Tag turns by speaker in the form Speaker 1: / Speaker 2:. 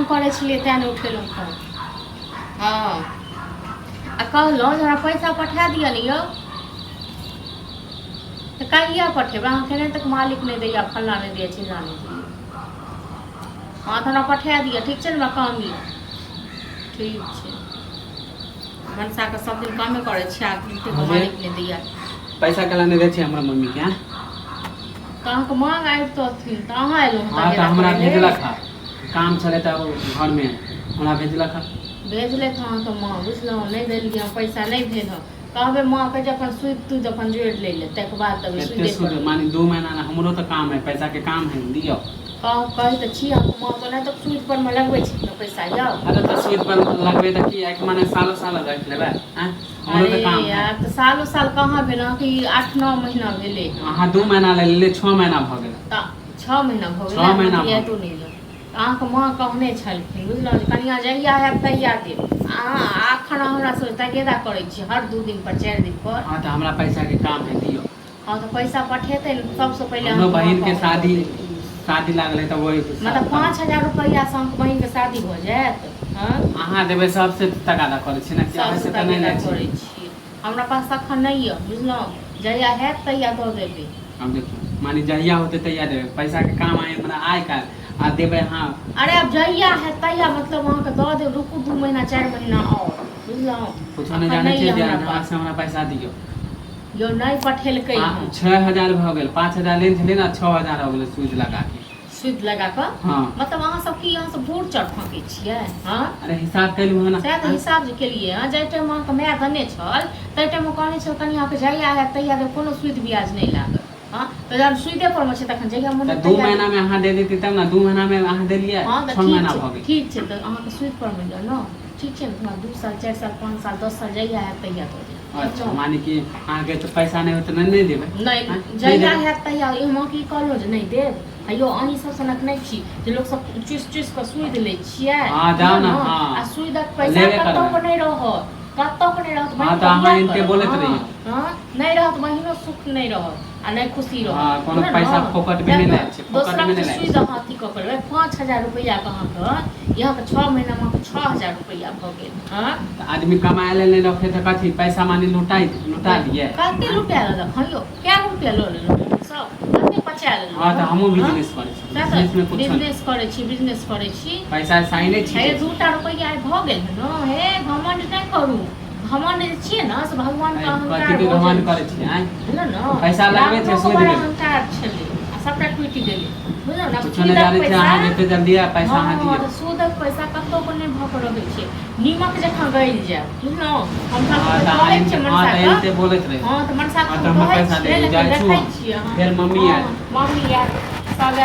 Speaker 1: काम करे छलिए तै ने उठेलहुँ फोन। हाँ आ कहलहुँ जरा पैसा पठा दिया नहीं यो तो कहिया पठेब अहाँके नहीं तक मालिक नहीं दैया फल्ला नहीं दिया चिल्ला नहीं दिया। हाँ तो पठा दिया ठीक है ना काम ये ठीक है मनसा के सब दिन कामे करे छी आ मालिक नहीं दैया
Speaker 2: पैसा कला नहीं दे छी हमरा मम्मी के
Speaker 1: तो अहाँके मांग आबि तो थी तो अहाँ एलहुँ
Speaker 2: हां तो हमरा भेजलक हा काम चले त घर में हमरा भेजलक हा
Speaker 1: भेजले तो अहाँके माँ बुझलहुँ नहीं देलियै पैसा नहीं भेज कहबे माँ के जब सुई तू जब जोड़ ले ले तक बाद तब सुई
Speaker 2: मानी 2 महीना ना हमरो तो काम है पैसा के काम है दियो
Speaker 1: कही तो छी हम माँ को नहीं तो सूद पर में लगबै छी पैसा जाओ
Speaker 2: अरे तो सूद पर लगबे त की एक माने सालों साल रख लेबे हैं हमरो तो काम है
Speaker 1: तो सालों साल कहाँ भेल कि 8-9 महीना भेले
Speaker 2: हां 2 महीना ले 6 महीना भ गेल
Speaker 1: त 6 महीना भ गेल
Speaker 2: 6 महीना
Speaker 1: ये तो नहीं अहाँके माँ कहने छलखिन बुझलहुँ कनिया जहिया है तहिया दे अखन हमरा से तकेदा करै छी हर 2 दिन पर 4 दिन पर
Speaker 2: हां तो हमरा पैसा के काम है दियो
Speaker 1: हाँ तो पैसा पठेते सबसे पहले
Speaker 2: हम बहन के शादी लागल है तो वही
Speaker 1: मतलब 5000 रुपया से हम बहन के शादी हो जात हां
Speaker 2: अहाँ देबे सबसे तकादा करे छी ना क्या से त नहीं ले
Speaker 1: करै छी हमरा पास अखन नहीं है बुझलहुँ जहिया है तहिया दो देबे
Speaker 2: हम देखियो मानी जहिया होते तहिया देबे पैसा के काम आए हमरा आय का आ देबे हां
Speaker 1: अरे अब जहिया है तहिया मतलब वहां के दो दे रुकू 2 महीना 4 महीना और बुझलहुँ
Speaker 2: कुछ नहीं जाने छी से हमरा पैसा दियो
Speaker 1: यो नहीं पठेलकै
Speaker 2: 6000 भ गेल 5000 लेन छले ना 6000 हो गेल सूद लगा के
Speaker 1: सूद लगा के
Speaker 2: हां
Speaker 1: मतलब अहाँ सब की अहाँ सब भूर चढ़ फाके छियै हां
Speaker 2: अरे हिसाब कैलु है ना
Speaker 1: से तो हिसाब जे केलिए हां जै टाइम अहाँ के माय धने छल तै टाइम कहने छल कनी अहाँ के जहिया है तहिया दे कोनो सूद ब्याज नहीं लागत हां तो जब सूदे पर में छै तखन जहिया मन
Speaker 2: 2 महीना में अहाँ दे देती तब ना 2 महीना में अहाँ देलिए 6 महीना भ गेल
Speaker 1: ठीक छै तो अहाँ के सूद पर में न ठीक छै ना 2 साल 4 साल 5 साल 10 साल जहिया है तहिया तो
Speaker 2: अच्छा माने कि आगे तो पैसा नहीं होत नहीं देबे
Speaker 1: नहीं जहिया है तहिया हम की कहलो जे नहीं देब अयो अहीं सब सनक नहीं छी जे लोग सब चुस के सूद ले छियै
Speaker 2: हां जाओ ना हां
Speaker 1: आ सूदक पैसा कतौ पर नहीं रहत कतौ पर नहीं रहत
Speaker 2: हां तो अहाँ इनके बोलत रही
Speaker 1: हां नहीं रहत महीनो सुख नहीं रहत आ नहीं खुशी रहत
Speaker 2: हां कोनो पैसा फोकट में नहीं लाए छै फोकट में नहीं लाए
Speaker 1: सूद अहाँ की करबै 5000 रुपया कहाँ के यहाँ के 6 महीना में 6000 रुपया भ गेल हां
Speaker 2: आदमी कमाए ले नहीं रखे त कथि पैसा मानी लुटा दिए
Speaker 1: कते लुटा लेलक हयो क्या रुपया लो लेलक सब कते पचा लेलक
Speaker 2: हां तो हमहु बिजनेस करै छी बिजनेस में कुछ
Speaker 1: बिजनेस करै छी
Speaker 2: पैसा साइने छी
Speaker 1: हे 2 रुपया आइ भ गेल न हे घमंड नहीं करू घमंड छिए ना से भगवान का अहंकार
Speaker 2: कथि घमंड करै छी हैं
Speaker 1: बुझल न
Speaker 2: पैसा लगबे छै सूद में
Speaker 1: अहंकार छले आ सबटा टूटि गेलै बुझल न
Speaker 2: कुछ नहीं जाने छै अहाँ देते जल्दी पैसा अहाँ दिए
Speaker 1: सूदक पैसा कतौ को नहीं भक रहै छै नीमक जखन गइल जाय बुझल हम
Speaker 2: कहै छै मनसा का एते बोलैत रहे
Speaker 1: हां त मनसा
Speaker 2: का पैसा दे जाय छु फिर मम्मी आयल
Speaker 1: सब